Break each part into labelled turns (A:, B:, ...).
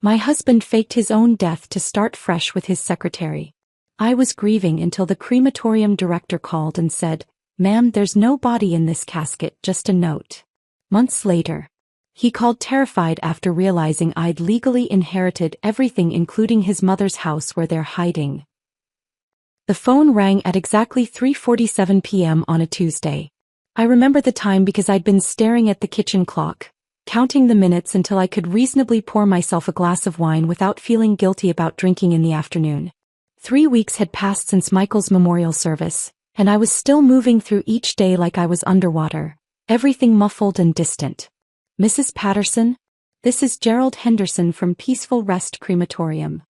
A: My husband faked his own death to start fresh with his secretary. I was grieving until the crematorium director called and said, "Ma'am, there's no body in this casket, just a note." Months later, he called terrified after realizing I'd legally inherited everything, including his mother's house where they're hiding. The phone rang at exactly 3:47 p.m. on a Tuesday. I remember the time because I'd been staring at the kitchen clock, counting the minutes until I could reasonably pour myself a glass of wine without feeling guilty about drinking in the afternoon. 3 weeks had passed since Michael's memorial service, and I was still moving through each day like I was underwater, everything muffled and distant. "Mrs. Patterson? This is Gerald Henderson from Peaceful Rest Crematorium."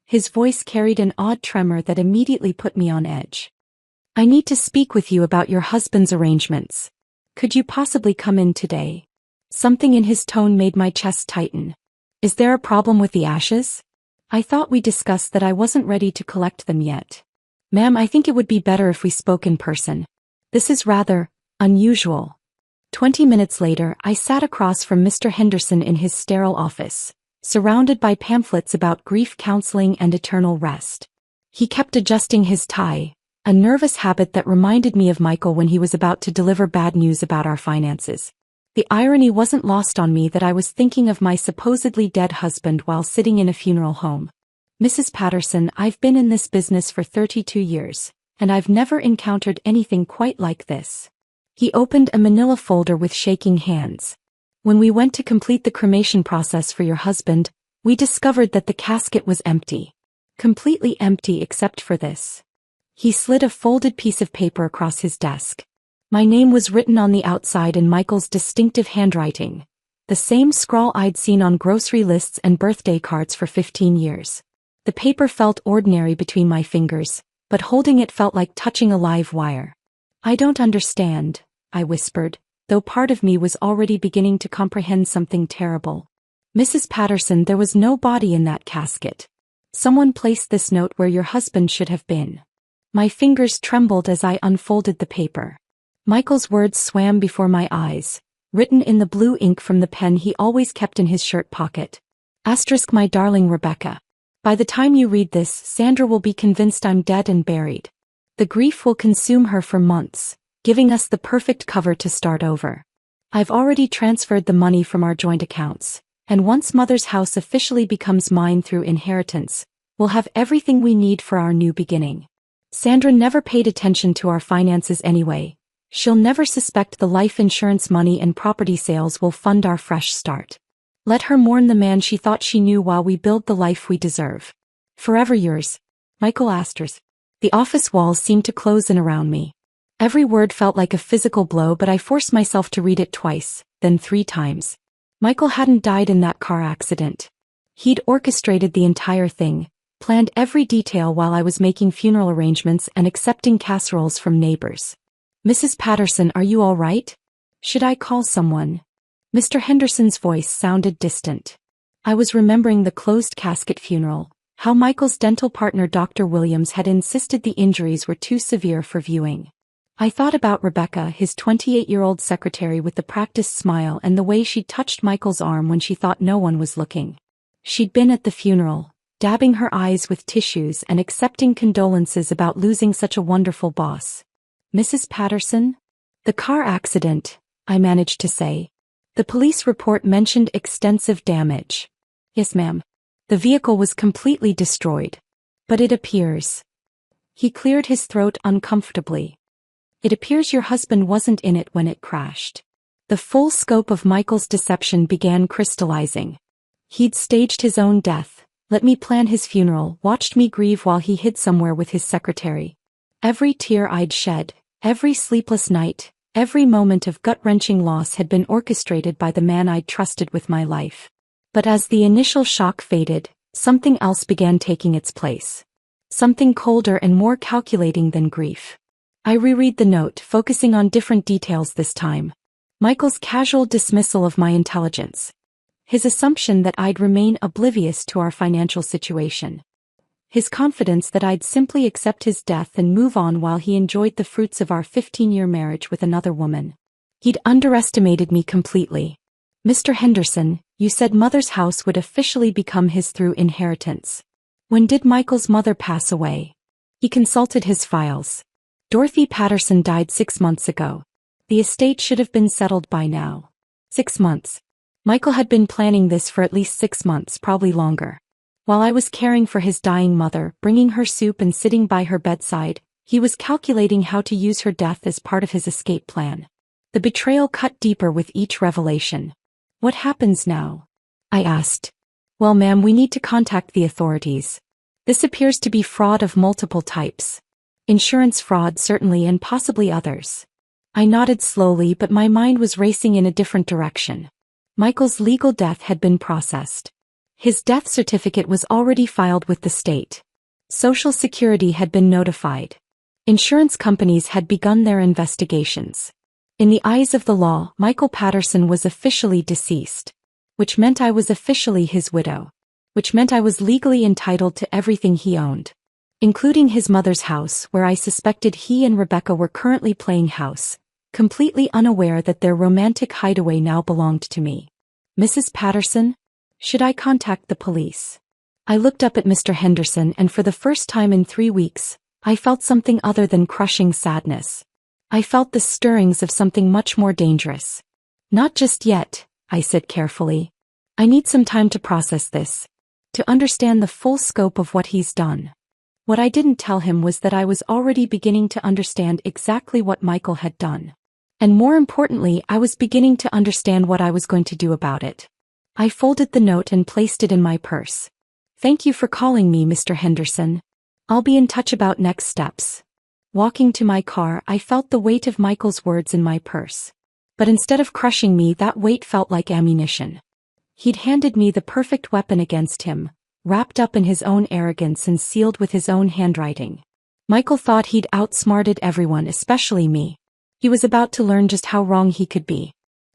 A: His voice carried an odd tremor that immediately put me on edge. "I need to speak with you about your husband's arrangements. Could you possibly come in today?" Something in his tone made my chest tighten. "Is there a problem with the ashes? I thought we discussed that I wasn't ready to collect them yet." "Ma'am, I think it would be better if we spoke in person. This is rather unusual." 20 minutes later, I sat across from Mr. Henderson in his sterile office, surrounded by pamphlets about grief counseling and eternal rest. He kept adjusting his tie, a nervous habit that reminded me of Michael when he was about to deliver bad news about our finances. The irony wasn't lost on me that I was thinking of my supposedly dead husband while sitting in a funeral home. "Mrs. Patterson, I've been in this business for 32 years, and I've never encountered anything quite like this." He opened a manila folder with shaking hands. "When we went to complete the cremation process for your husband, we discovered that the casket was empty. Completely empty except for this." He slid a folded piece of paper across his desk. My name was written on the outside in Michael's distinctive handwriting, the same scrawl I'd seen on grocery lists and birthday cards for 15 years. The paper felt ordinary between my fingers, but holding it felt like touching a live wire. "I don't understand," I whispered, though part of me was already beginning to comprehend something terrible. "Mrs. Patterson, there was no body in that casket. Someone placed this note where your husband should have been." My fingers trembled as I unfolded the paper. Michael's words swam before my eyes, written in the blue ink from the pen he always kept in his shirt pocket. Asterisk, "My darling Rebecca. By the time you read this, Sandra will be convinced I'm dead and buried. The grief will consume her for months, giving us the perfect cover to start over. I've already transferred the money from our joint accounts, and once Mother's house officially becomes mine through inheritance, we'll have everything we need for our new beginning. Sandra never paid attention to our finances anyway. She'll never suspect the life insurance money and property sales will fund our fresh start. Let her mourn the man she thought she knew while we build the life we deserve. Forever yours, Michael Asters." The office walls seemed to close in around me. Every word felt like a physical blow, but I forced myself to read it twice, then 3 times. Michael hadn't died in that car accident. He'd orchestrated the entire thing, planned every detail while I was making funeral arrangements and accepting casseroles from neighbors. "Mrs. Patterson, are you all right? Should I call someone?" Mr. Henderson's voice sounded distant. I was remembering the closed casket funeral, how Michael's dental partner Dr. Williams had insisted the injuries were too severe for viewing. I thought about Rebecca, his 28-year-old secretary with the practiced smile and the way she touched Michael's arm when she thought no one was looking. She'd been at the funeral, dabbing her eyes with tissues and accepting condolences about losing such a wonderful boss. "Mrs. Patterson?" "The car accident," I managed to say. "The police report mentioned extensive damage." "Yes, ma'am. The vehicle was completely destroyed. But it appears..." He cleared his throat uncomfortably. "It appears your husband wasn't in it when it crashed." The full scope of Michael's deception began crystallizing. He'd staged his own death, let me plan his funeral, watched me grieve while he hid somewhere with his secretary. Every tear I'd shed, every sleepless night, every moment of gut-wrenching loss had been orchestrated by the man I'd trusted with my life. But as the initial shock faded, something else began taking its place. Something colder and more calculating than grief. I reread the note, focusing on different details this time. Michael's casual dismissal of my intelligence. His assumption that I'd remain oblivious to our financial situation. His confidence that I'd simply accept his death and move on while he enjoyed the fruits of our 15-year marriage with another woman. He'd underestimated me completely. "Mr. Henderson, You said Mother's house would officially become his through inheritance. When did Michael's mother pass away? He consulted his files. Dorothy Patterson died 6 months ago. The estate should have been settled by now. 6 months. Michael had been planning this for at least 6 months, probably longer. While I was caring for his dying mother, bringing her soup and sitting by her bedside, he was calculating how to use her death as part of his escape plan. The betrayal cut deeper with each revelation. What happens now? I asked. Well, ma'am, we need to contact the authorities. This appears to be fraud of multiple types. Insurance fraud certainly, and possibly others. I nodded slowly, but my mind was racing in a different direction. Michael's legal death had been processed. His death certificate was already filed with the state. Social Security had been notified. Insurance companies had begun their investigations. In the eyes of the law, Michael Patterson was officially deceased. Which meant I was officially his widow. Which meant I was legally entitled to everything he owned. Including his mother's house, where I suspected he and Rebecca were currently playing house, completely unaware that their romantic hideaway now belonged to me. Mrs. Patterson? Should I contact the police? I looked up at Mr. Henderson, and for the first time in 3 weeks, I felt something other than crushing sadness. I felt the stirrings of something much more dangerous. Not just yet, I said carefully. I need some time to process this. To understand the full scope of what he's done. What I didn't tell him was that I was already beginning to understand exactly what Michael had done. And more importantly, I was beginning to understand what I was going to do about it. I folded the note and placed it in my purse. Thank you for calling me, Mr. Henderson. I'll be in touch about next steps. Walking to my car, I felt the weight of Michael's words in my purse. But instead of crushing me, that weight felt like ammunition. He'd handed me the perfect weapon against him, wrapped up in his own arrogance and sealed with his own handwriting. Michael thought he'd outsmarted everyone, especially me. He was about to learn just how wrong he could be.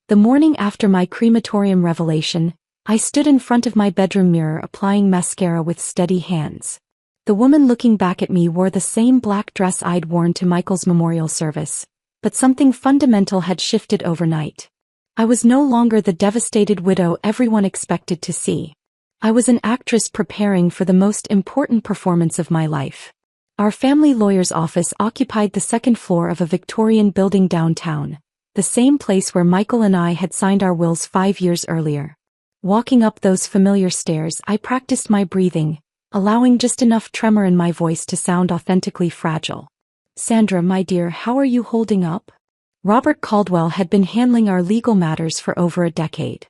A: The morning after my crematorium revelation, I stood in front of my bedroom mirror applying mascara with steady hands. The woman looking back at me wore the same black dress I'd worn to Michael's memorial service, but something fundamental had shifted overnight. I was no longer the devastated widow everyone expected to see. I was an actress preparing for the most important performance of my life. Our family lawyer's office occupied the second floor of a Victorian building downtown, the same place where Michael and I had signed our wills 5 years earlier. Walking up those familiar stairs, I practiced my breathing, allowing just enough tremor in my voice to sound authentically fragile. Sandra, my dear, how are you holding up? Robert Caldwell had been handling our legal matters for over a decade.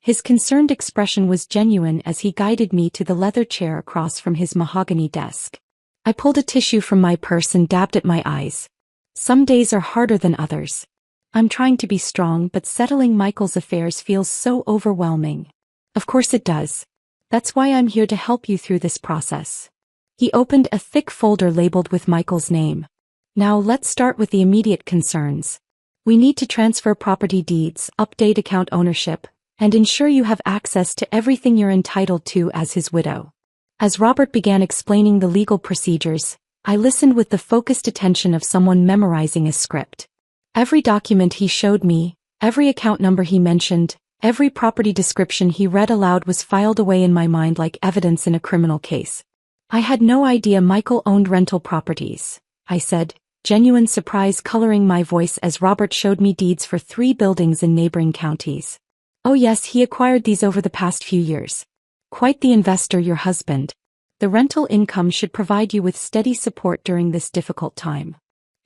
A: His concerned expression was genuine as he guided me to the leather chair across from his mahogany desk. I pulled a tissue from my purse and dabbed at my eyes. Some days are harder than others. I'm trying to be strong, but settling Michael's affairs feels so overwhelming. Of course it does. That's why I'm here to help you through this process. He opened a thick folder labeled with Michael's name. Now let's start with the immediate concerns. We need to transfer property deeds, update account ownership, and ensure you have access to everything you're entitled to as his widow. As Robert began explaining the legal procedures, I listened with the focused attention of someone memorizing a script. Every document he showed me, every account number he mentioned, every property description he read aloud was filed away in my mind like evidence in a criminal case. I had no idea Michael owned rental properties, I said, genuine surprise coloring my voice as Robert showed me deeds for 3 buildings in neighboring counties. Oh yes, he acquired these over the past few years. Quite the investor, your husband. The rental income should provide you with steady support during this difficult time.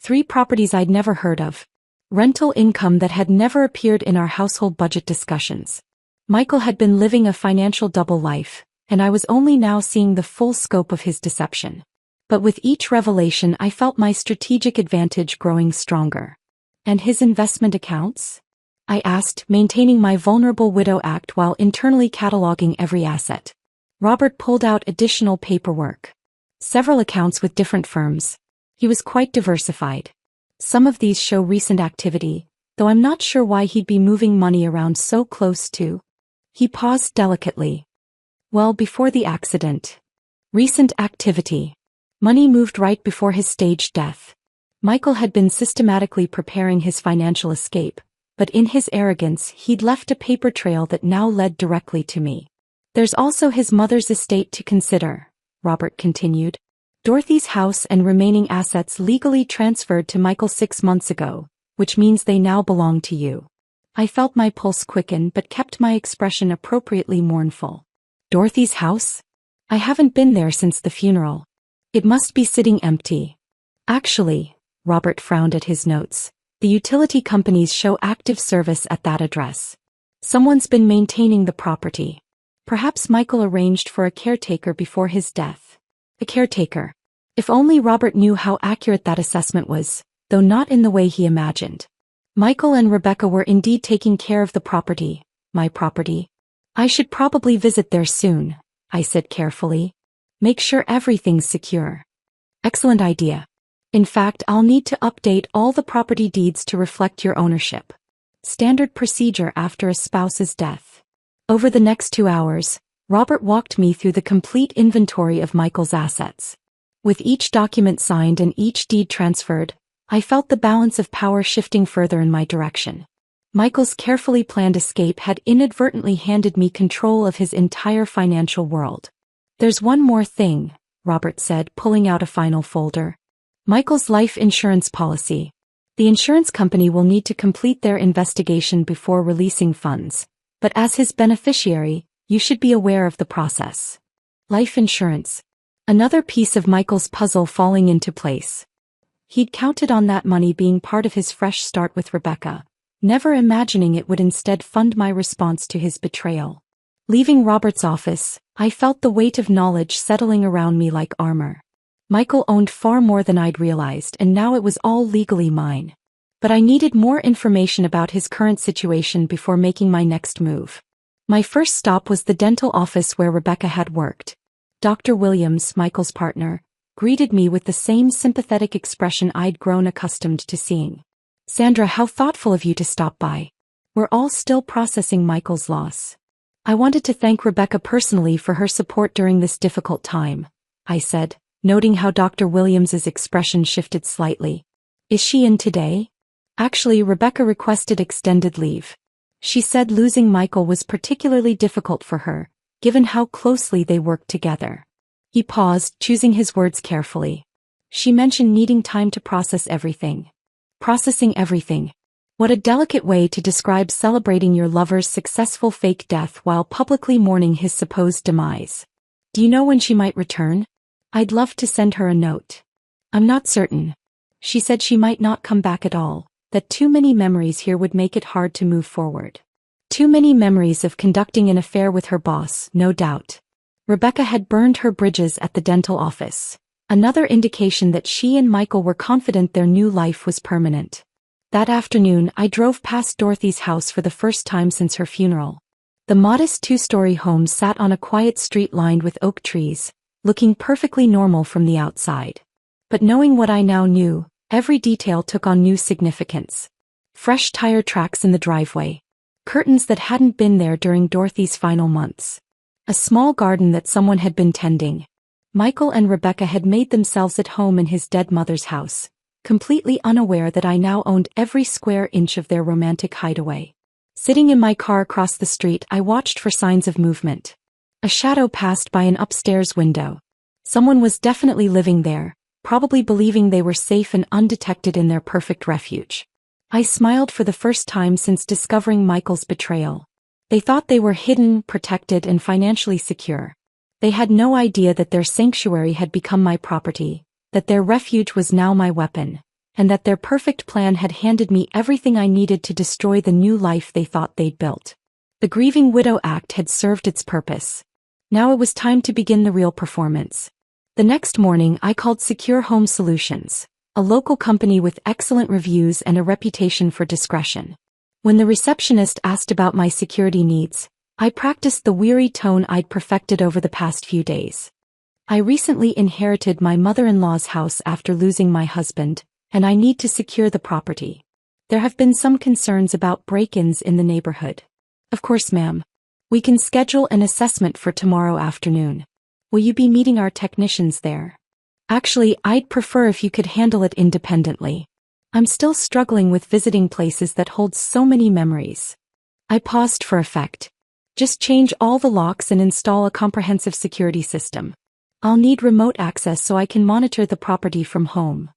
A: 3 properties I'd never heard of. Rental income that had never appeared in our household budget discussions. Michael had been living a financial double life, and I was only now seeing the full scope of his deception. But with each revelation I felt my strategic advantage growing stronger. And his investment accounts? I asked, maintaining my vulnerable widow act while internally cataloging every asset. Robert pulled out additional paperwork. Several accounts with different firms. He was quite diversified. Some of these show recent activity, though I'm not sure why he'd be moving money around so close to. He paused delicately. Well, before the accident. Recent activity. Money moved right before his staged death. Michael had been systematically preparing his financial escape, but in his arrogance he'd left a paper trail that now led directly to me. There's also his mother's estate to consider, Robert continued. Dorothy's house and remaining assets legally transferred to Michael 6 months ago, which means they now belong to you. I felt my pulse quicken but kept my expression appropriately mournful. Dorothy's house? I haven't been there since the funeral. It must be sitting empty. Actually, Robert frowned at his notes. The utility companies show active service at that address. Someone's been maintaining the property. Perhaps Michael arranged for a caretaker before his death. A caretaker. If only Robert knew how accurate that assessment was, though not in the way he imagined. Michael and Rebecca were indeed taking care of the property, my property. I should probably visit there soon, I said carefully. Make sure everything's secure. Excellent idea. In fact, I'll need to update all the property deeds to reflect your ownership. Standard procedure after a spouse's death. Over the next 2 hours, Robert walked me through the complete inventory of Michael's assets. With each document signed and each deed transferred, I felt the balance of power shifting further in my direction. Michael's carefully planned escape had inadvertently handed me control of his entire financial world. There's one more thing, Robert said, pulling out a final folder. Michael's life insurance policy. The insurance company will need to complete their investigation before releasing funds, but as his beneficiary, you should be aware of the process. Life insurance. Another piece of Michael's puzzle falling into place. He'd counted on that money being part of his fresh start with Rebecca, never imagining it would instead fund my response to his betrayal. Leaving Robert's office, I felt the weight of knowledge settling around me like armor. Michael owned far more than I'd realized, and now it was all legally mine. But I needed more information about his current situation before making my next move. My first stop was the dental office where Rebecca had worked. Dr. Williams, Michael's partner, greeted me with the same sympathetic expression I'd grown accustomed to seeing. Sandra, how thoughtful of you to stop by. We're all still processing Michael's loss. I wanted to thank Rebecca personally for her support during this difficult time, I said, noting how Dr. Williams's expression shifted slightly. Is she in today? Actually, Rebecca requested extended leave. She said losing Michael was particularly difficult for her, given how closely they worked together. He paused, choosing his words carefully. She mentioned needing time to process everything. Processing everything. What a delicate way to describe celebrating your lover's successful fake death while publicly mourning his supposed demise. Do you know when she might return? I'd love to send her a note. I'm not certain. She said she might not come back at all, that too many memories here would make it hard to move forward. Too many memories of conducting an affair with her boss, no doubt. Rebecca had burned her bridges at the dental office. Another indication that she and Michael were confident their new life was permanent. That afternoon, I drove past Dorothy's house for the first time since her funeral. The modest 2-story home sat on a quiet street lined with oak trees, looking perfectly normal from the outside. But knowing what I now knew, every detail took on new significance. Fresh tire tracks in the driveway. Curtains that hadn't been there during Dorothy's final months. A small garden that someone had been tending. Michael and Rebecca had made themselves at home in his dead mother's house, completely unaware that I now owned every square inch of their romantic hideaway. Sitting in my car across the street, I watched for signs of movement. A shadow passed by an upstairs window. Someone was definitely living there, probably believing they were safe and undetected in their perfect refuge. I smiled for the first time since discovering Michael's betrayal. They thought they were hidden, protected, and financially secure. They had no idea that their sanctuary had become my property, that their refuge was now my weapon, and that their perfect plan had handed me everything I needed to destroy the new life they thought they'd built. The Grieving Widow Act had served its purpose. Now it was time to begin the real performance. The next morning I called Secure Home Solutions, a local company with excellent reviews and a reputation for discretion. When the receptionist asked about my security needs, I practiced the weary tone I'd perfected over the past few days. I recently inherited my mother-in-law's house after losing my husband, and I need to secure the property. There have been some concerns about break-ins in the neighborhood. Of course, ma'am. We can schedule an assessment for tomorrow afternoon. Will you be meeting our technicians there? Actually, I'd prefer if you could handle it independently. I'm still struggling with visiting places that hold so many memories. I paused for effect. Just change all the locks and install a comprehensive security system. I'll need remote access so I can monitor the property from home.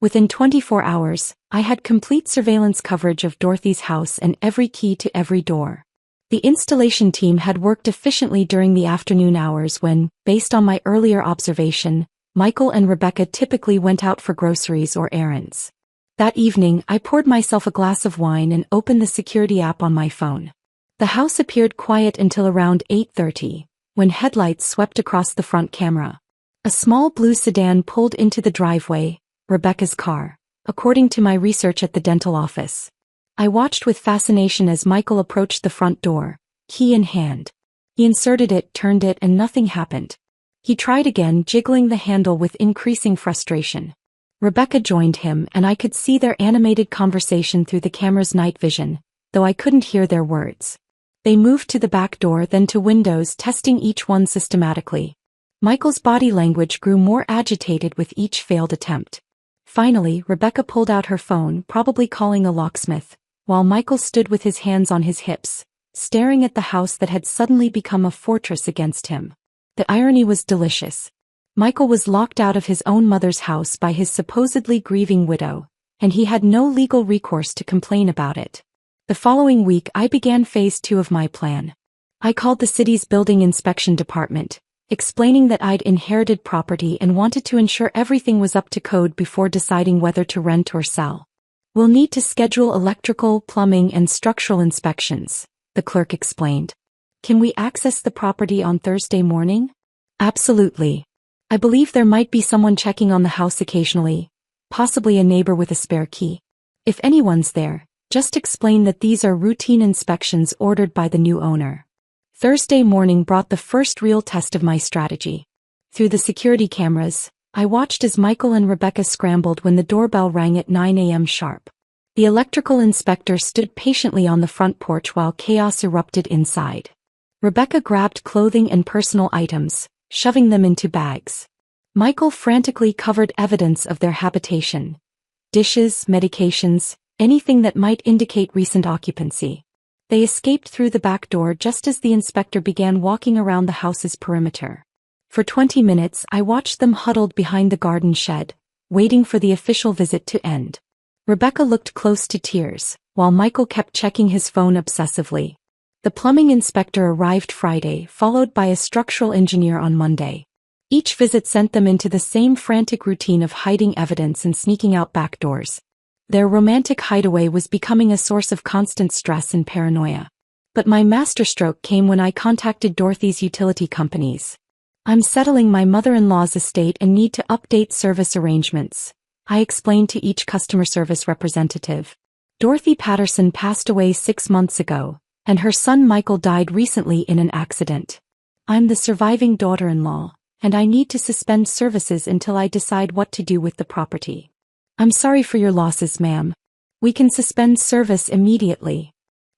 A: Within 24 hours, I had complete surveillance coverage of Dorothy's house and every key to every door. The installation team had worked efficiently during the afternoon hours when, based on my earlier observation, Michael and Rebecca typically went out for groceries or errands. That evening, I poured myself a glass of wine and opened the security app on my phone. The house appeared quiet until around 8:30, when headlights swept across the front camera. A small blue sedan pulled into the driveway, Rebecca's car, according to my research at the dental office. I watched with fascination as Michael approached the front door, key in hand. He inserted it, turned it, and nothing happened. He tried again, jiggling the handle with increasing frustration. Rebecca joined him, and I could see their animated conversation through the camera's night vision, though I couldn't hear their words. They moved to the back door, then to windows, testing each one systematically. Michael's body language grew more agitated with each failed attempt. Finally, Rebecca pulled out her phone, probably calling a locksmith, while Michael stood with his hands on his hips, staring at the house that had suddenly become a fortress against him. The irony was delicious. Michael was locked out of his own mother's house by his supposedly grieving widow, and he had no legal recourse to complain about it. The following week, I began phase 2 of my plan. I called the city's building inspection department, explaining that I'd inherited property and wanted to ensure everything was up to code before deciding whether to rent or sell. "We'll need to schedule electrical, plumbing, and structural inspections," the clerk explained. "Can we access the property on Thursday morning?" "Absolutely. I believe there might be someone checking on the house occasionally, possibly a neighbor with a spare key. If anyone's there, just explain that these are routine inspections ordered by the new owner." Thursday morning brought the first real test of my strategy. Through the security cameras, I watched as Michael and Rebecca scrambled when the doorbell rang at 9 a.m. sharp. The electrical inspector stood patiently on the front porch while chaos erupted inside. Rebecca grabbed clothing and personal items, shoving them into bags. Michael frantically covered evidence of their habitation: dishes, medications, anything that might indicate recent occupancy. They escaped through the back door just as the inspector began walking around the house's perimeter. For 20 minutes, I watched them huddled behind the garden shed, waiting for the official visit to end. Rebecca looked close to tears, while Michael kept checking his phone obsessively. The plumbing inspector arrived Friday, followed by a structural engineer on Monday. Each visit sent them into the same frantic routine of hiding evidence and sneaking out back doors. Their romantic hideaway was becoming a source of constant stress and paranoia. But my masterstroke came when I contacted Dorothy's utility companies. "I'm settling my mother-in-law's estate and need to update service arrangements," I explained to each customer service representative. "Dorothy Patterson passed away 6 months ago, and her son Michael died recently in an accident. I'm the surviving daughter-in-law, and I need to suspend services until I decide what to do with the property. I'm sorry for your losses, ma'am. We can suspend service immediately.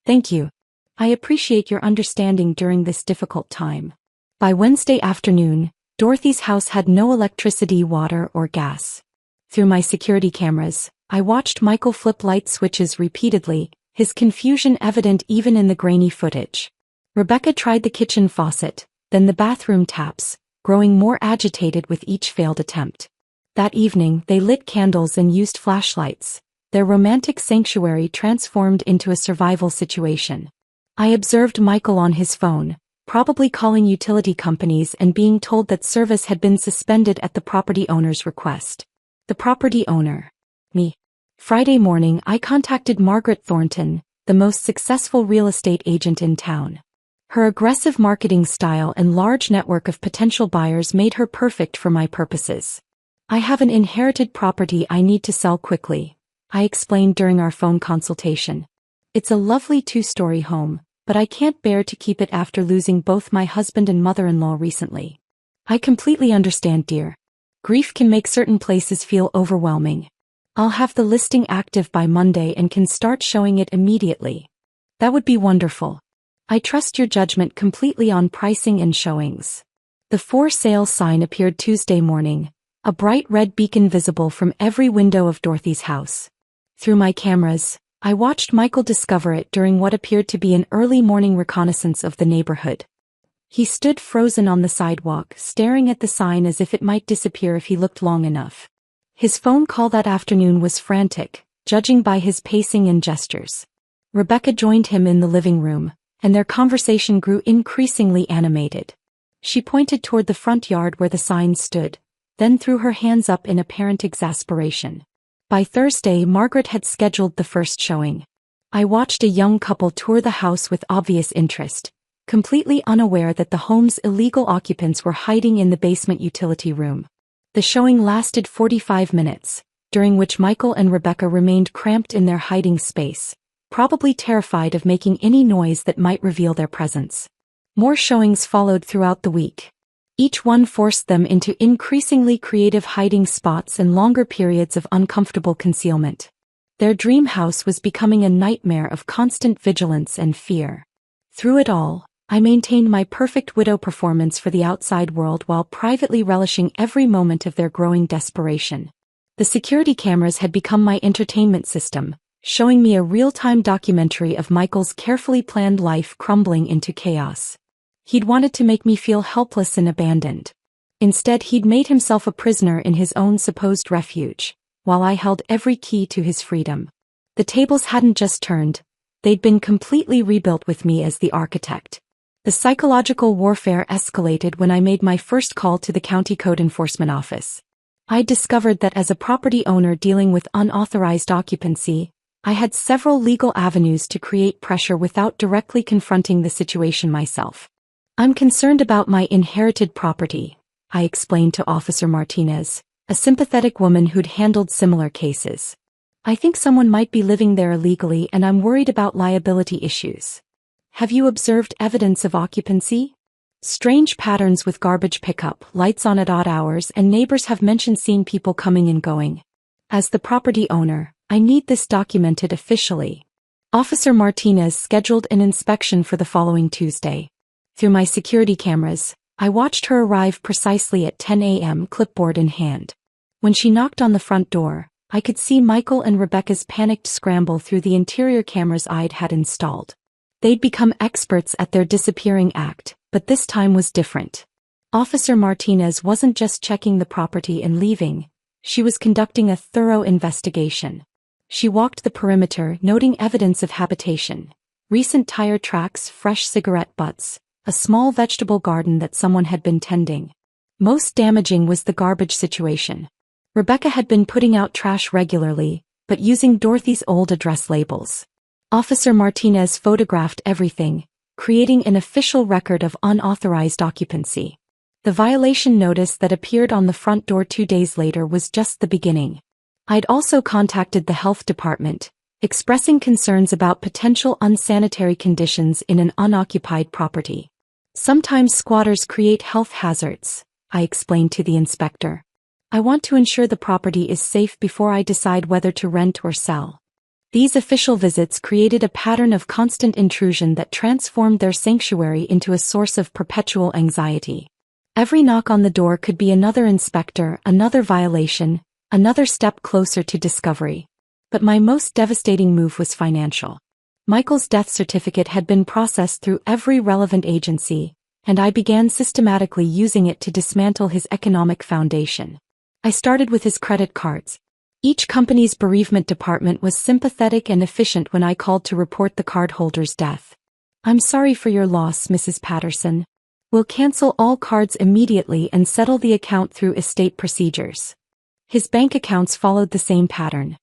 A: Thank you. I appreciate your understanding during this difficult time." By Wednesday afternoon, Dorothy's house had no electricity, water, or gas. Through my security cameras, I watched Michael flip light switches repeatedly, his confusion evident even in the grainy footage. Rebecca tried the kitchen faucet, then the bathroom taps, growing more agitated with each failed attempt. That evening, they lit candles and used flashlights, their romantic sanctuary transformed into a survival situation. I observed Michael on his phone, probably calling utility companies and being told that service had been suspended at the property owner's request. The property owner. Me. Friday morning, I contacted Margaret Thornton, the most successful real estate agent in town. Her aggressive marketing style and large network of potential buyers made her perfect for my purposes. "I have an inherited property I need to sell quickly," I explained during our phone consultation. "It's a lovely 2-story home, but I can't bear to keep it after losing both my husband and mother-in-law recently." "I completely understand, dear. Grief can make certain places feel overwhelming. I'll have the listing active by Monday and can start showing it immediately." "That would be wonderful. I trust your judgment completely on pricing and showings." The for sale sign appeared Tuesday morning, a bright red beacon visible from every window of Dorothy's house. Through my cameras, I watched Michael discover it during what appeared to be an early morning reconnaissance of the neighborhood. He stood frozen on the sidewalk, staring at the sign as if it might disappear if he looked long enough. His phone call that afternoon was frantic, judging by his pacing and gestures. Rebecca joined him in the living room, and their conversation grew increasingly animated. She pointed toward the front yard where the sign stood, then threw her hands up in apparent exasperation. By Thursday, Margaret had scheduled the first showing. I watched a young couple tour the house with obvious interest, completely unaware that the home's illegal occupants were hiding in the basement utility room. The showing lasted 45 minutes, during which Michael and Rebecca remained cramped in their hiding space, probably terrified of making any noise that might reveal their presence. More showings followed throughout the week. Each one forced them into increasingly creative hiding spots and longer periods of uncomfortable concealment. Their dream house was becoming a nightmare of constant vigilance and fear. Through it all, I maintained my perfect widow performance for the outside world while privately relishing every moment of their growing desperation. The security cameras had become my entertainment system, showing me a real-time documentary of Michael's carefully planned life crumbling into chaos. He'd wanted to make me feel helpless and abandoned. Instead, he'd made himself a prisoner in his own supposed refuge, while I held every key to his freedom. The tables hadn't just turned, they'd been completely rebuilt with me as the architect. The psychological warfare escalated when I made my first call to the county code enforcement office. I discovered that as a property owner dealing with unauthorized occupancy, I had several legal avenues to create pressure without directly confronting the situation myself. "I'm concerned about my inherited property," I explained to Officer Martinez, a sympathetic woman who'd handled similar cases. "I think someone might be living there illegally and I'm worried about liability issues. Have you observed evidence of occupancy? Strange patterns with garbage pickup, lights on at odd hours, and neighbors have mentioned seeing people coming and going. As the property owner, I need this documented officially." Officer Martinez scheduled an inspection for the following Tuesday. Through my security cameras, I watched her arrive precisely at 10 a.m., clipboard in hand. When she knocked on the front door, I could see Michael and Rebecca's panicked scramble through the interior cameras I'd had installed. They'd become experts at their disappearing act, but this time was different. Officer Martinez wasn't just checking the property and leaving, she was conducting a thorough investigation. She walked the perimeter, noting evidence of habitation: recent tire tracks, fresh cigarette butts, a small vegetable garden that someone had been tending. Most damaging was the garbage situation. Rebecca had been putting out trash regularly, but using Dorothy's old address labels. Officer Martinez photographed everything, creating an official record of unauthorized occupancy. The violation notice that appeared on the front door 2 days later was just the beginning. I'd also contacted the health department, expressing concerns about potential unsanitary conditions in an unoccupied property. "Sometimes squatters create health hazards," I explained to the inspector. "I want to ensure the property is safe before I decide whether to rent or sell." These official visits created a pattern of constant intrusion that transformed their sanctuary into a source of perpetual anxiety. Every knock on the door could be another inspector, another violation, another step closer to discovery. But my most devastating move was financial. Michael's death certificate had been processed through every relevant agency, and I began systematically using it to dismantle his economic foundation. I started with his credit cards. Each company's bereavement department was sympathetic and efficient when I called to report the cardholder's death. "I'm sorry for your loss, Mrs. Patterson. We'll cancel all cards immediately and settle the account through estate procedures." His bank accounts followed the same pattern.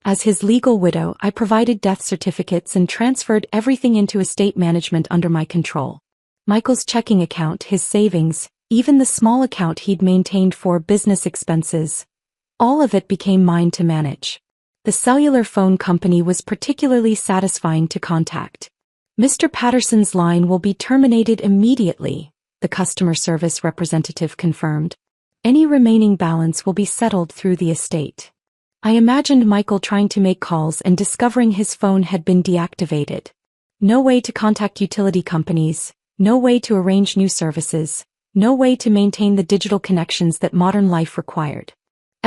A: As his legal widow, I provided death certificates and transferred everything into estate management under my control. Michael's checking account, his savings, even the small account he'd maintained for business expenses, all of it became mine to manage. The cellular phone company was particularly satisfying to contact. "Mr. Patterson's line will be terminated immediately," the customer service representative confirmed. "Any remaining balance will be settled through the estate." I imagined Michael trying to make calls and discovering his phone had been deactivated. No way to contact utility companies, no way to arrange new services, no way to maintain the digital connections that modern life required.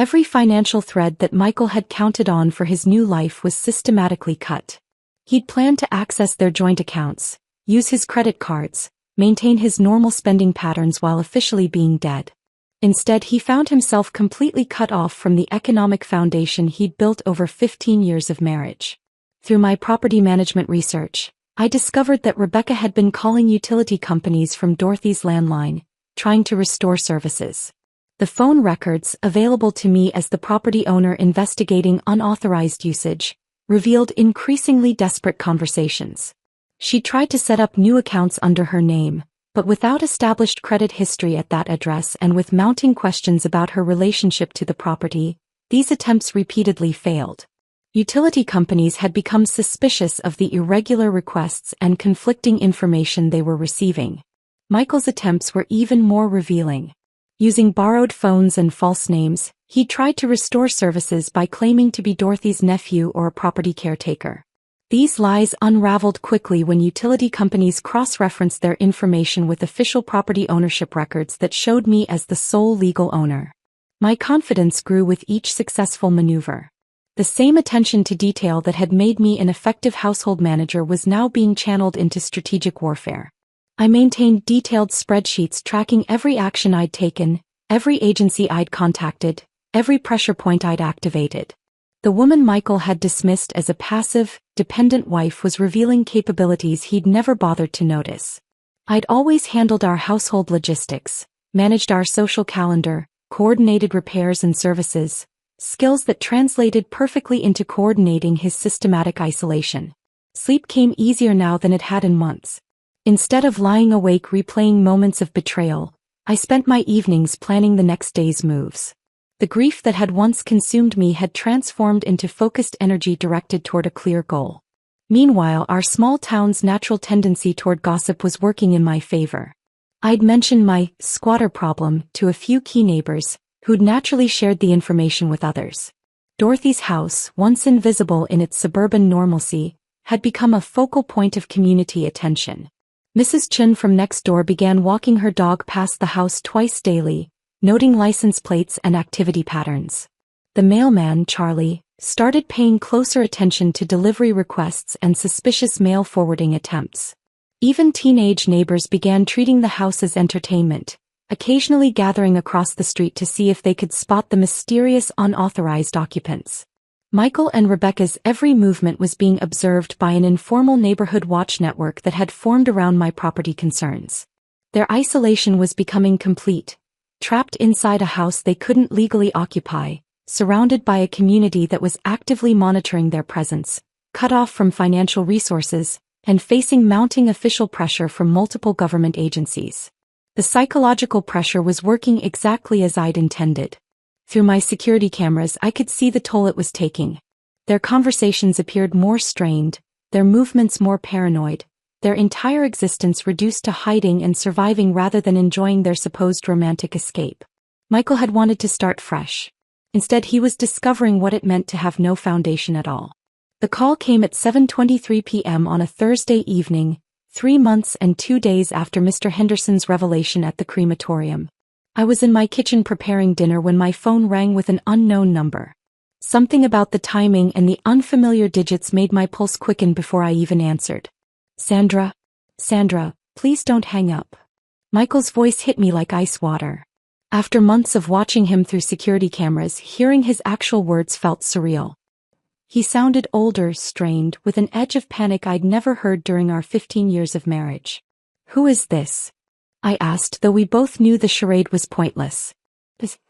A: Every financial thread that Michael had counted on for his new life was systematically cut. He'd planned to access their joint accounts, use his credit cards, maintain his normal spending patterns while officially being dead. Instead, he found himself completely cut off from the economic foundation he'd built over 15 years of marriage. Through my property management research, I discovered that Rebecca had been calling utility companies from Dorothy's landline, trying to restore services. The phone records, available to me as the property owner investigating unauthorized usage, revealed increasingly desperate conversations. She tried to set up new accounts under her name, but without established credit history at that address and with mounting questions about her relationship to the property, these attempts repeatedly failed. Utility companies had become suspicious of the irregular requests and conflicting information they were receiving. Michael's attempts were even more revealing. Using borrowed phones and false names, he tried to restore services by claiming to be Dorothy's nephew or a property caretaker. These lies unraveled quickly when utility companies cross-referenced their information with official property ownership records that showed me as the sole legal owner. My confidence grew with each successful maneuver. The same attention to detail that had made me an effective household manager was now being channeled into strategic warfare. I maintained detailed spreadsheets tracking every action I'd taken, every agency I'd contacted, every pressure point I'd activated. The woman Michael had dismissed as a passive, dependent wife was revealing capabilities he'd never bothered to notice. I'd always handled our household logistics, managed our social calendar, coordinated repairs and services, skills that translated perfectly into coordinating his systematic isolation. Sleep came easier now than it had in months. Instead of lying awake replaying moments of betrayal, I spent my evenings planning the next day's moves. The grief that had once consumed me had transformed into focused energy directed toward a clear goal. Meanwhile, our small town's natural tendency toward gossip was working in my favor. I'd mentioned my squatter problem to a few key neighbors, who'd naturally shared the information with others. Dorothy's house, once invisible in its suburban normalcy, had become a focal point of community attention. Mrs. Chun from next door began walking her dog past the house twice daily, noting license plates and activity patterns. The mailman, Charlie, started paying closer attention to delivery requests and suspicious mail forwarding attempts. Even teenage neighbors began treating the house as entertainment, occasionally gathering across the street to see if they could spot the mysterious unauthorized occupants. Michael and Rebecca's every movement was being observed by an informal neighborhood watch network that had formed around my property concerns. Their isolation was becoming complete, trapped inside a house they couldn't legally occupy, surrounded by a community that was actively monitoring their presence, cut off from financial resources, and facing mounting official pressure from multiple government agencies. The psychological pressure was working exactly as I'd intended. Through my security cameras, I could see the toll it was taking. Their conversations appeared more strained, their movements more paranoid, their entire existence reduced to hiding and surviving rather than enjoying their supposed romantic escape. Michael had wanted to start fresh. Instead, he was discovering what it meant to have no foundation at all. The call came at 7:23 p.m. on a Thursday evening, 3 months and 2 days after Mr. Henderson's revelation at the crematorium. I was in my kitchen preparing dinner when my phone rang with an unknown number. Something about the timing and the unfamiliar digits made my pulse quicken before I even answered. Sandra, please don't hang up. Michael's voice hit me like ice water. After months of watching him through security cameras, hearing his actual words felt surreal. He sounded older, strained, with an edge of panic I'd never heard during our 15 years of marriage. "Who is this?" I asked, though we both knew the charade was pointless.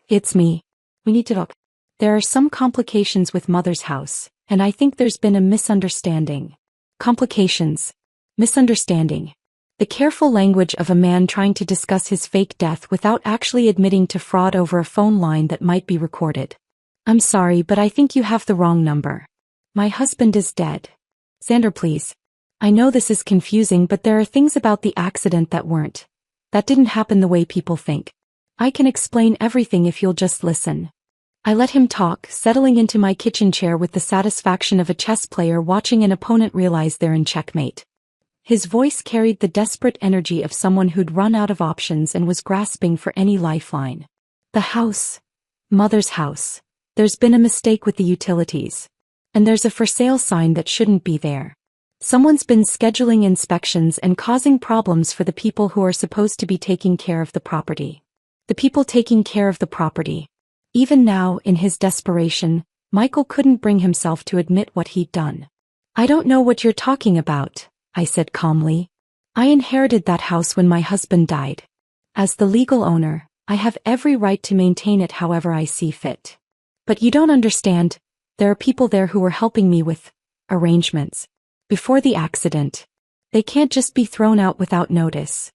A: It's me. We need to talk. There are some complications with Mother's house, and I think there's been a misunderstanding. Complications. Misunderstanding. The careful language of a man trying to discuss his fake death without actually admitting to fraud over a phone line that might be recorded. "I'm sorry, but I think you have the wrong number. My husband is dead. Sandra, please. I know this is confusing, but there are things about the accident that didn't happen the way people think. I can explain everything if you'll just listen." I let him talk, settling into my kitchen chair with the satisfaction of a chess player watching an opponent realize they're in checkmate. His voice carried the desperate energy of someone who'd run out of options and was grasping for any lifeline. The house. Mother's house. There's been a mistake with the utilities. And there's a for sale sign that shouldn't be there. Someone's been scheduling inspections and causing problems for the people who are supposed to be taking care of the property. The people taking care of the property. Even now, in his desperation, Michael couldn't bring himself to admit what he'd done. I don't know what you're talking about, I said calmly. I inherited that house when my husband died. As the legal owner, I have every right to maintain it however I see fit. But you don't understand, there are people there who were helping me with arrangements. Before the accident. They can't just be thrown out without notice.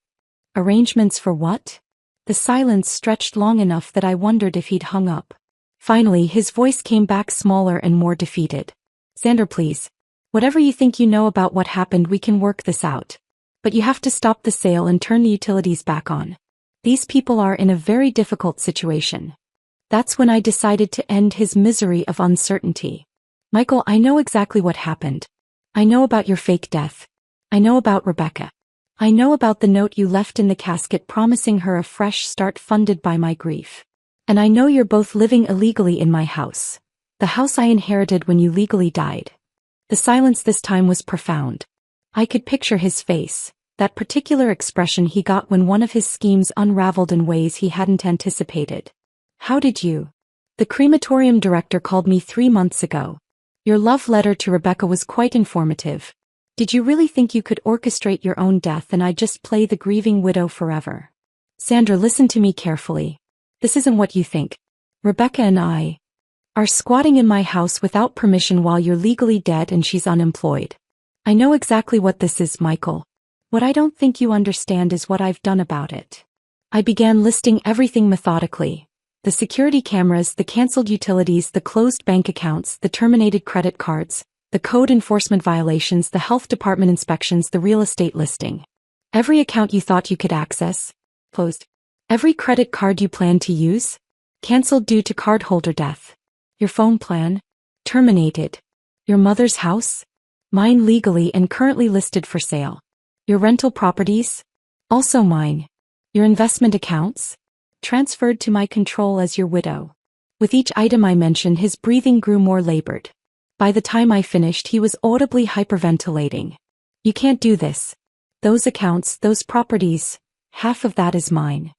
A: Arrangements for what? The silence stretched long enough that I wondered if he'd hung up. Finally, his voice came back smaller and more defeated. Sandra, please. Whatever you think you know about what happened, we can work this out. But you have to stop the sale and turn the utilities back on. These people are in a very difficult situation. That's when I decided to end his misery of uncertainty. Michael, I know exactly what happened. I know about your fake death. I know about Rebecca. I know about the note you left in the casket promising her a fresh start funded by my grief. And I know you're both living illegally in my house. The house I inherited when you legally died. The silence this time was profound. I could picture his face, that particular expression he got when one of his schemes unraveled in ways he hadn't anticipated. How did you? The crematorium director called me 3 months ago. Your love letter to Rebecca was quite informative. Did you really think you could orchestrate your own death and I'd just play the grieving widow forever? Sandra, listen to me carefully. This isn't what you think. Rebecca and I are squatting in my house without permission while you're legally dead and she's unemployed. I know exactly what this is, Michael. What I don't think you understand is what I've done about it. I began listing everything methodically. The security cameras, the cancelled utilities, the closed bank accounts, the terminated credit cards, the code enforcement violations, the health department inspections, the real estate listing. Every account you thought you could access, closed. Every credit card you planned to use, cancelled due to cardholder death. Your phone plan, terminated. Your mother's house, mine legally and currently listed for sale. Your rental properties, also mine. Your investment accounts, transferred to my control as your widow. With each item I mentioned, his breathing grew more labored. By the time I finished, he was audibly hyperventilating. You can't do this. Those accounts, those properties, half of that is mine.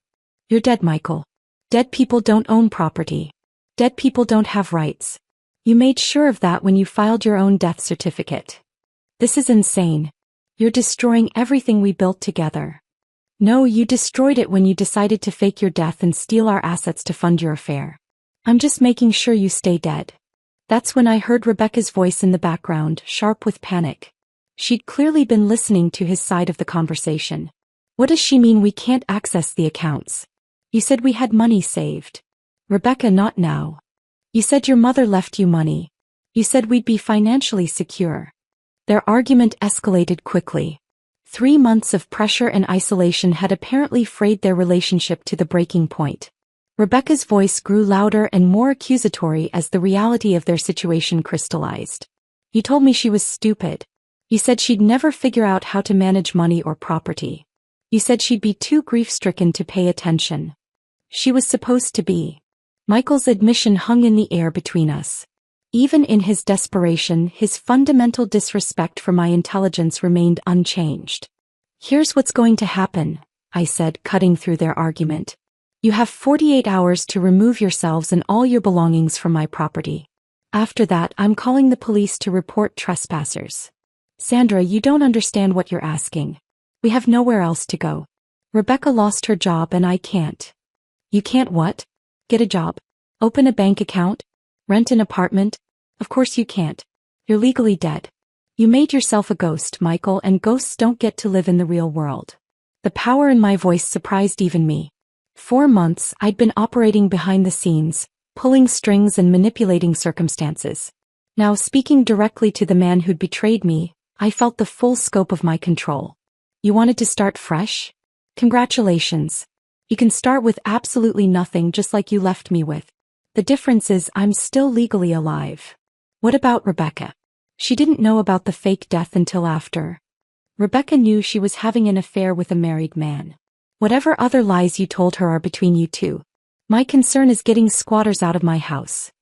A: You're dead, Michael. Dead people don't own property. Dead people don't have rights. You made sure of that when you filed your own death certificate. This is insane. You're destroying everything we built together. No, you destroyed it when you decided to fake your death and steal our assets to fund your affair. I'm just making sure you stay dead. That's when I heard Rebecca's voice in the background, sharp with panic. She'd clearly been listening to his side of the conversation. What does she mean we can't access the accounts? You said we had money saved. Rebecca, not now. You said your mother left you money. You said we'd be financially secure. Their argument escalated quickly. 3 months of pressure and isolation had apparently frayed their relationship to the breaking point. Rebecca's voice grew louder and more accusatory as the reality of their situation crystallized. You told me she was stupid. You said she'd never figure out how to manage money or property. You said she'd be too grief-stricken to pay attention. She was supposed to be. Michael's admission hung in the air between us. Even in his desperation, his fundamental disrespect for my intelligence remained unchanged. Here's what's going to happen, I said, cutting through their argument. You have 48 hours to remove yourselves and all your belongings from my property. After that, I'm calling the police to report trespassers. Sandra, you don't understand what you're asking. We have nowhere else to go. Rebecca lost her job and I can't. You can't what? Get a job? Open a bank account? Rent an apartment? Of course you can't. You're legally dead. You made yourself a ghost, Michael, and ghosts don't get to live in the real world. The power in my voice surprised even me. 4 months, I'd been operating behind the scenes, pulling strings and manipulating circumstances. Now, speaking directly to the man who'd betrayed me, I felt the full scope of my control. You wanted to start fresh? Congratulations. You can start with absolutely nothing, just like you left me with. The difference is I'm still legally alive. What about Rebecca? She didn't know about the fake death until after. Rebecca knew she was having an affair with a married man. Whatever other lies you told her are between you two. My concern is getting squatters out of my house.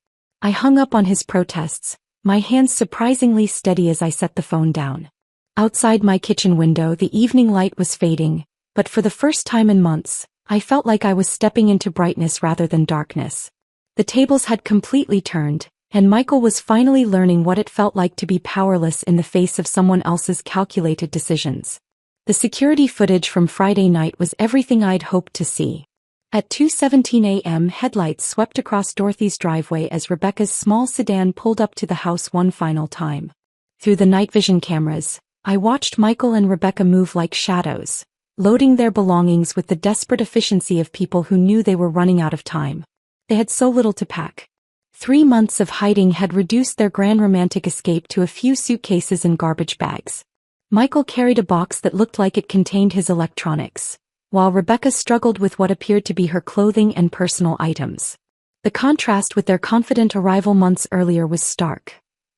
A: I hung up on his protests, my hands surprisingly steady as I set the phone down. Outside my kitchen window, the evening light was fading, but for the first time in months, I felt like I was stepping into brightness rather than darkness. The tables had completely turned, and Michael was finally learning what it felt like to be powerless in the face of someone else's calculated decisions. The security footage from Friday night was everything I'd hoped to see. At 2:17 a.m., headlights swept across Dorothy's driveway as Rebecca's small sedan pulled up to the house one final time. Through the night vision cameras, I watched Michael and Rebecca move like shadows, loading their belongings with the desperate efficiency of people who knew they were running out of time. They had so little to pack. 3 months of hiding had reduced their grand romantic escape to a few suitcases and garbage bags. Michael carried a box that looked like it contained his electronics, while Rebecca struggled with what appeared to be her clothing and personal items. The contrast with their confident arrival months earlier was stark.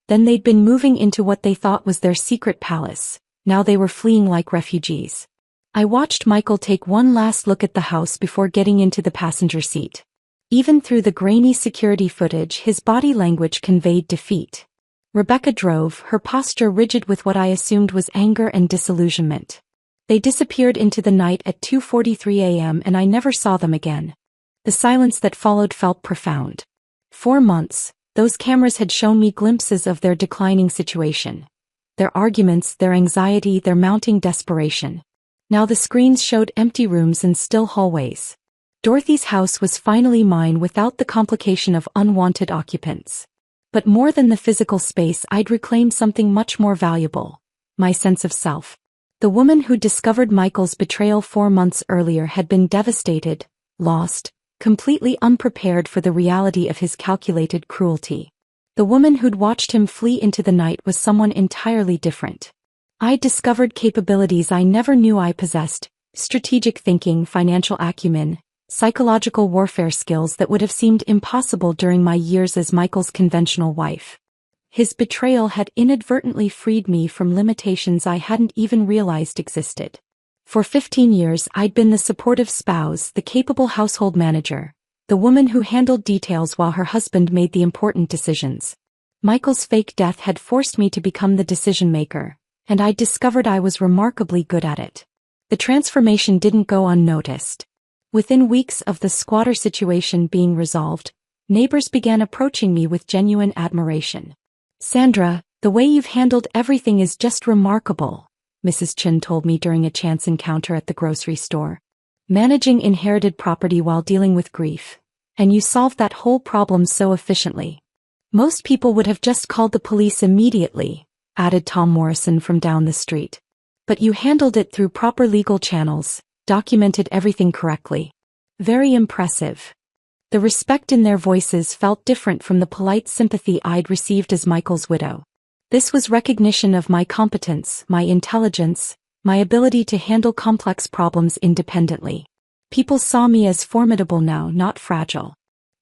A: Then they'd been moving into what they thought was their secret palace, now they were fleeing like refugees. I watched Michael take one last look at the house before getting into the passenger seat. Even through the grainy security footage, his body language conveyed defeat. Rebecca drove, her posture rigid with what I assumed was anger and disillusionment. They disappeared into the night at 2:43 a.m. and I never saw them again. The silence that followed felt profound. 4 months, those cameras had shown me glimpses of their declining situation. Their arguments, their anxiety, their mounting desperation. Now the screens showed empty rooms and still hallways. Dorothy's house was finally mine without the complication of unwanted occupants. But more than the physical space, I'd reclaimed something much more valuable: my sense of self. The woman who discovered Michael's betrayal 4 months earlier had been devastated, lost, completely unprepared for the reality of his calculated cruelty. The woman who'd watched him flee into the night was someone entirely different. I discovered capabilities I never knew I possessed: strategic thinking, financial acumen, psychological warfare skills that would have seemed impossible during my years as Michael's conventional wife. His betrayal had inadvertently freed me from limitations I hadn't even realized existed. For 15 years I'd been the supportive spouse, the capable household manager, the woman who handled details while her husband made the important decisions. Michael's fake death had forced me to become the decision-maker, and I discovered I was remarkably good at it. The transformation didn't go unnoticed. Within weeks of the squatter situation being resolved, neighbors began approaching me with genuine admiration. "Sandra, the way you've handled everything is just remarkable," Mrs. Chin told me during a chance encounter at the grocery store. "Managing inherited property while dealing with grief. And you solved that whole problem so efficiently. Most people would have just called the police immediately," added Tom Morrison from down the street. "But you handled it through proper legal channels, documented everything correctly. Very impressive." The respect in their voices felt different from the polite sympathy I'd received as Michael's widow. This was recognition of my competence, my intelligence, my ability to handle complex problems independently. People saw me as formidable now, not fragile.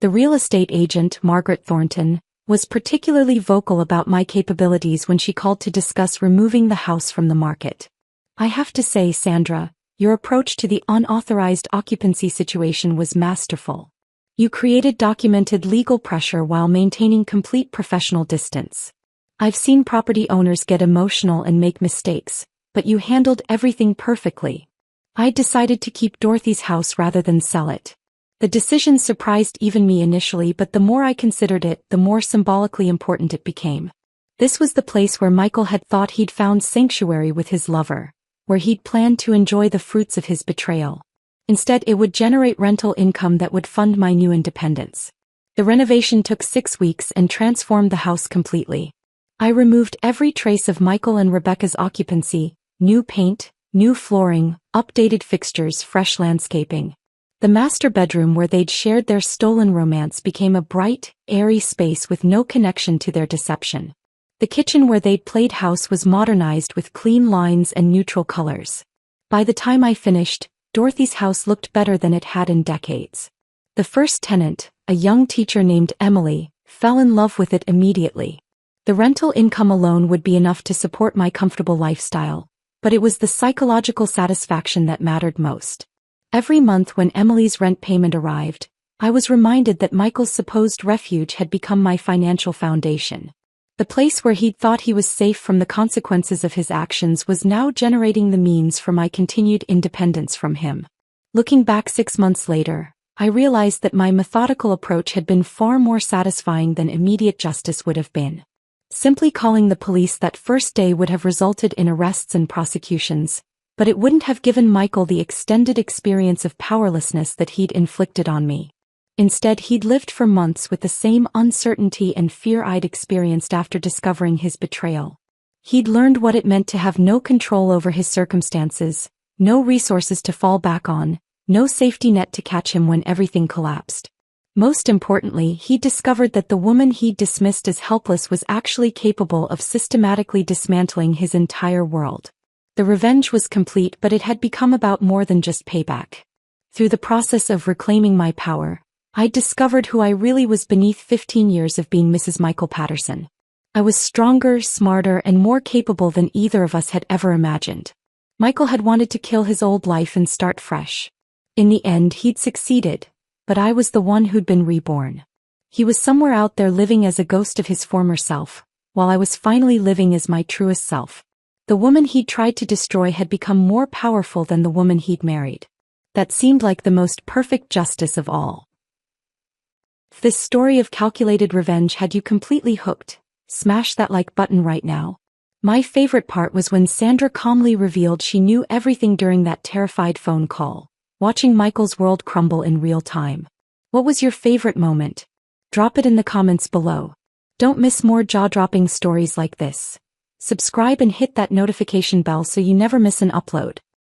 A: The real estate agent, Margaret Thornton, was particularly vocal about my capabilities when she called to discuss removing the house from the market. "I have to say, Sandra, your approach to the unauthorized occupancy situation was masterful. You created documented legal pressure while maintaining complete professional distance. I've seen property owners get emotional and make mistakes, but you handled everything perfectly. I decided to keep Dorothy's house rather than sell it. The decision surprised even me initially, but the more I considered it, the more symbolically important it became. This was the place where Michael had thought he'd found sanctuary with his lover, where he'd planned to enjoy the fruits of his betrayal. Instead, it would generate rental income that would fund my new independence. The renovation took 6 weeks and transformed the house completely. I removed every trace of Michael and Rebecca's occupancy: new paint, new flooring, updated fixtures, fresh landscaping. The master bedroom where they'd shared their stolen romance became a bright, airy space with no connection to their deception. The kitchen where they'd played house was modernized with clean lines and neutral colors. By the time I finished, Dorothy's house looked better than it had in decades. The first tenant, a young teacher named Emily, fell in love with it immediately. The rental income alone would be enough to support my comfortable lifestyle, but it was the psychological satisfaction that mattered most. Every month when Emily's rent payment arrived, I was reminded that Michael's supposed refuge had become my financial foundation. The place where he'd thought he was safe from the consequences of his actions was now generating the means for my continued independence from him. Looking back 6 months later, I realized that my methodical approach had been far more satisfying than immediate justice would have been. Simply calling the police that first day would have resulted in arrests and prosecutions, but it wouldn't have given Michael the extended experience of powerlessness that he'd inflicted on me. Instead, he'd lived for months with the same uncertainty and fear I'd experienced after discovering his betrayal. He'd learned what it meant to have no control over his circumstances, no resources to fall back on, no safety net to catch him when everything collapsed. Most importantly, he discovered that the woman he'd dismissed as helpless was actually capable of systematically dismantling his entire world. The revenge was complete, but it had become about more than just payback. Through the process of reclaiming my power, I discovered who I really was beneath 15 years of being Mrs. Michael Patterson. I was stronger, smarter, and more capable than either of us had ever imagined. Michael had wanted to kill his old life and start fresh. In the end, he'd succeeded, but I was the one who'd been reborn. He was somewhere out there living as a ghost of his former self, while I was finally living as my truest self. The woman he'd tried to destroy had become more powerful than the woman he'd married. That seemed like the most perfect justice of all. If this story of calculated revenge had you completely hooked, smash that like button right now. My favorite part was when Sandra calmly revealed she knew everything during that terrified phone call, watching Michael's world crumble in real time. What was your favorite moment? Drop it in the comments below. Don't miss more jaw-dropping stories like this. Subscribe and hit that notification bell so you never miss an upload.